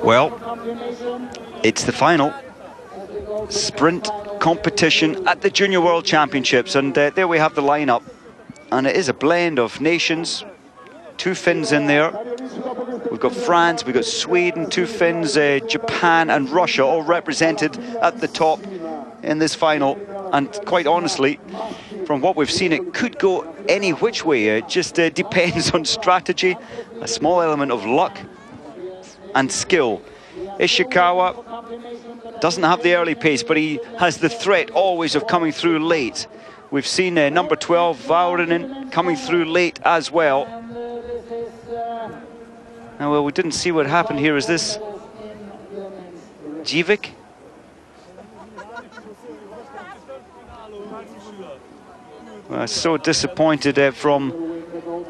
Well, it's the final sprint competition at the Junior World Championships, and there we have the lineup, and it is a blend of nations. 2 Finns in there. We've got France, we've got Sweden, 2 Finns, Japan and Russia all represented at the top in this final. And quite honestly, from what we've seen, it could go any which way. It just depends on strategy, a small element of luck and skill. Ishikawa doesn't have the early pace, but he has the threat always of coming through late. We've seen number 12, Vaurinen, coming through late as well. Now, well, we didn't see what happened here. Is this Jivik? Well, so disappointed from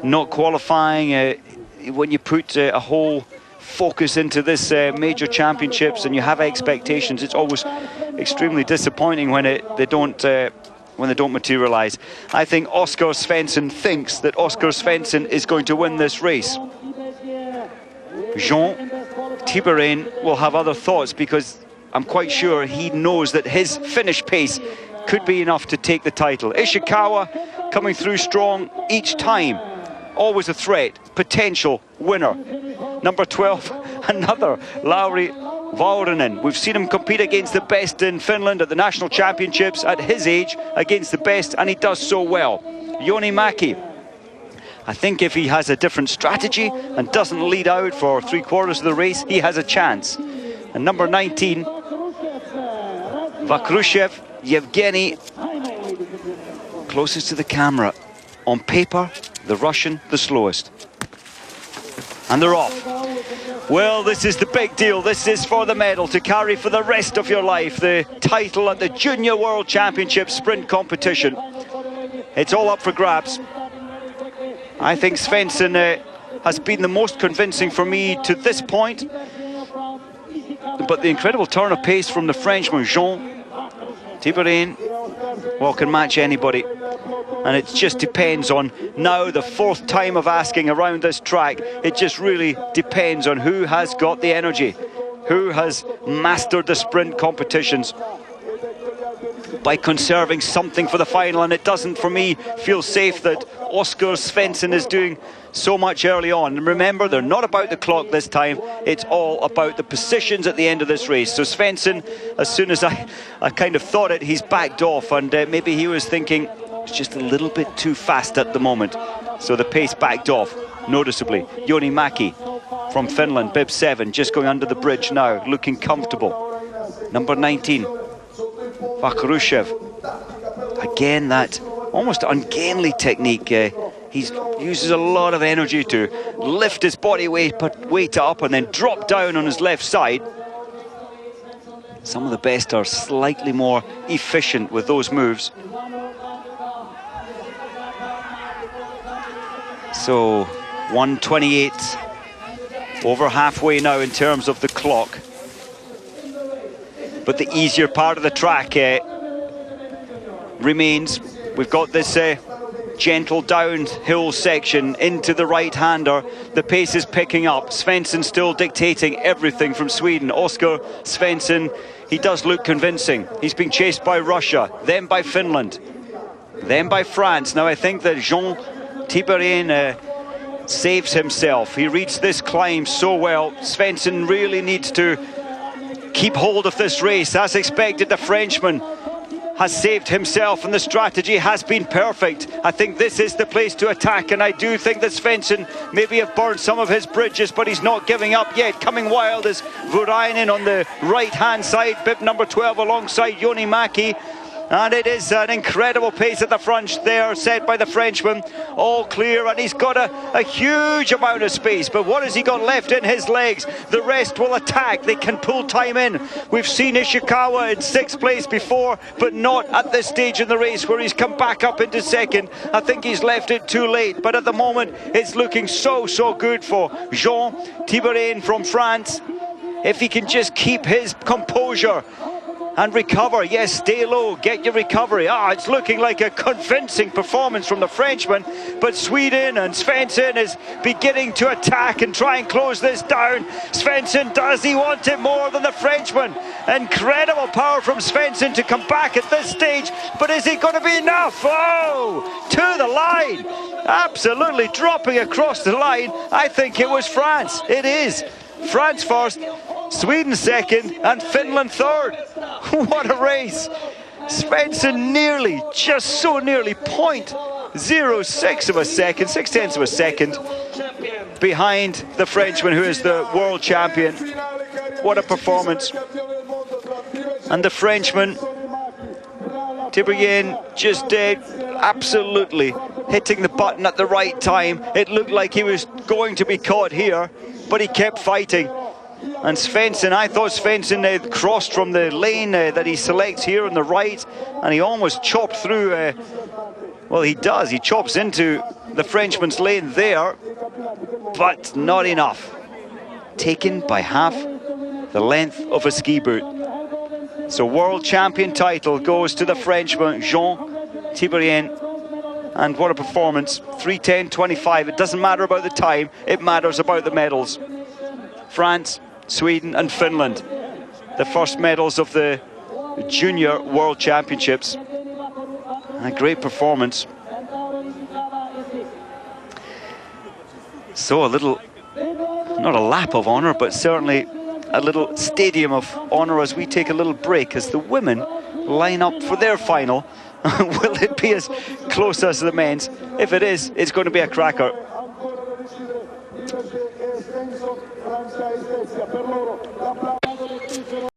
not qualifying. When you put a whole focus into this major championships and you have expectations, it's always extremely disappointing when they don't materialize. I think Oskar Svensson thinks that Oskar Svensson is going to win this race. Jean Tiberain will have other thoughts, because I'm quite sure he knows that his finish pace could be enough to take the title. Ishikawa coming through strong each time, always a threat, potential winner. Number 12, another Lauri Vaurinen. We've seen him compete against the best in Finland at the national championships at his age, against the best, and he does so well. Joni Mäki, I think if he has a different strategy and doesn't lead out for 3/4 of the race, he has a chance. And number 19, Vakrushev Yevgeny, closest to the camera. On paper, the Russian, the slowest. And they're off. Well, this is the big deal. This is for the medal to carry for the rest of your life. The title at the Junior World Championship sprint competition. It's all up for grabs. I think Svensson has been the most convincing for me to this point. But the incredible turn of pace from the Frenchman, Jean Tiberain, well, can match anybody. And it just depends on now the 4th time of asking around this track. It just really depends on who has got the energy, who has mastered the sprint competitions by conserving something for the final. And it doesn't, for me, feel safe that Oskar Svensson is doing so much early on. And remember, they're not about the clock this time. It's all about the positions at the end of this race. So Svensson, as soon as I kind of thought it, he's backed off, and maybe he was thinking it's just a little bit too fast at the moment. So the pace backed off noticeably. Joni Mäki from Finland, bib 7, just going under the bridge now, looking comfortable. Number 19, Vakrushev. Again, that almost ungainly technique. He uses a lot of energy to lift his body weight up and then drop down on his left side. Some of the best are slightly more efficient with those moves. So 1:28, over halfway now in terms of the clock. But the easier part of the track remains. We've got this gentle downhill section into the right-hander. The pace is picking up. Svensson still dictating everything from Sweden. Oskar Svensson, he does look convincing. He's been chased by Russia, then by Finland, then by France. Now I think that Jean Tiberain saves himself. He reads this climb so well. Svensson really needs to keep hold of this race. As expected, the Frenchman has saved himself, and the strategy has been perfect. I think this is the place to attack, and I do think that Svensson maybe have burned some of his bridges, but he's not giving up yet. Coming wild is Vaurinen on the right-hand side, bib number 12 alongside Joni Mäki. And it is an incredible pace at the front there, set by the Frenchman. All clear, and he's got a huge amount of space. But what has he got left in his legs? The rest will attack. They can pull time in. We've seen Ishikawa in 6th place before, but not at this stage in the race where he's come back up into 2nd. I think he's left it too late. But at the moment, it's looking so good for Jean Tiberain from France. If he can just keep his composure and recover. Yes, stay low, get your recovery. It's looking like a convincing performance from the Frenchman, but Sweden and Svensson is beginning to attack and try and close this down. Svensson, does he want it more than the Frenchman? Incredible power from Svensson to come back at this stage, but is it going to be enough? To the line, absolutely dropping across the line. I think it was France. It is France first, Sweden second, and Finland third. What a race. Svensson nearly, just so nearly 0.06 of a second, 0.6 of a second behind the Frenchman, who is the world champion. What a performance. And the Frenchman, Tiberghien, just absolutely hitting the button at the right time. It looked like he was going to be caught here, but he kept fighting. And Svensson, I thought Svensson crossed from the lane that he selects here on the right, and he almost chopped through, well, he does, he chops into the Frenchman's lane there, but not enough. Taken by half the length of a ski boot. So world champion title goes to the Frenchman, Jean Tiberghien. And what a performance, 3:10.25. It doesn't matter about the time, it matters about the medals. France, Sweden and Finland, the first medals of the Junior World Championships. And a great performance. So a little, not a lap of honour, but certainly a little stadium of honour as we take a little break as the women line up for their final. Will it be as close as the men's? If it is, it's going to be a cracker.